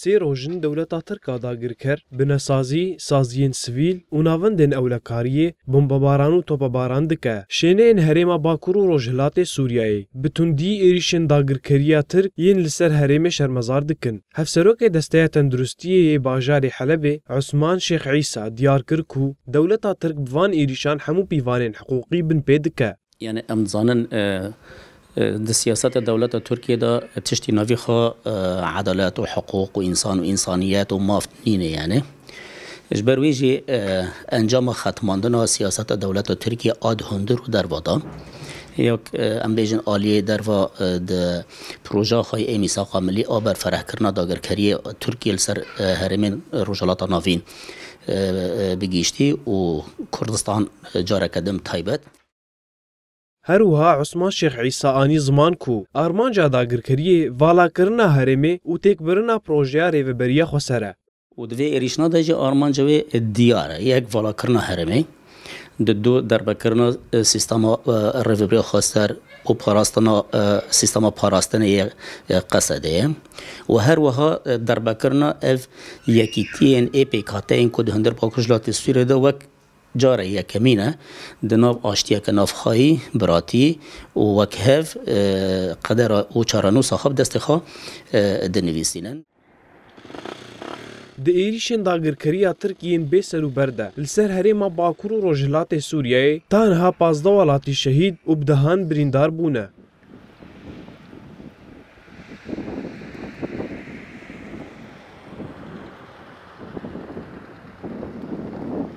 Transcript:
سێ ڕۆژن دەولەتا ترکا داگیرکەر بنەسازی سازیên سڤیل û navendên ewlekariyê bombebaran û topebaran dike. Şêneyên herêma Bakur û Rojhilatê Sûriyayê bi tundî êrişên dagirkeriya Tirk yên li ser herêmê şermezar dikin. Hevserokê Desteya Tenduristiyê yê bajarê Helebê Osman Şêx Îsa diyar kir ku dewleta Tirk bi van êrişan hemû pîvanên hiqûqî bin pê dike. Yani em dizanin د سیاست دولت ترکیه دا تشتی نوی خوا عدالت و حقوق و انسان و انسانیت و مافتنینه یعنی اجبر ویجی انجام ختماندن سیاست دولت ترکیه آد هندر و در وادا یک ام بیجن آلیه در و د پروژه خواهی ایمیساق ملی آبر فرح کرنا داگرکری ترکیه لسر هرمین روجالات ناوین بگیشتی و کردستان جاره کدم تایبت هەروها عوسمان شێخ عیسا ئانی زمان کو ئارمانجا داگیرکەریê valakirina herêmê û têkbirina projeya rêveberiya Xweser e. û divê êrîşina de jî armanca wê diyar e. Yek valakirina herêmê, di du derbekirina sîstema rêveberiya Xweser û parastina sîstema parastinê yê Qesedê ye û her wiha derbekirina ev yekîtiyên êPKTyên ku di hundir Bakurjilatê Sûriyê de wek جاره یکمینه دناو آشتیه که نافخایی براتی و وکهف قدر او چارانو صاحب دستخوا دنویسینن د êrişên dagirkeriya Tirkiyên bê serûber de li ser herêma Bakur û Rojhilatê Sûriyeyê tanha 15 welatî şehîd û bi dehan birîndar bûne.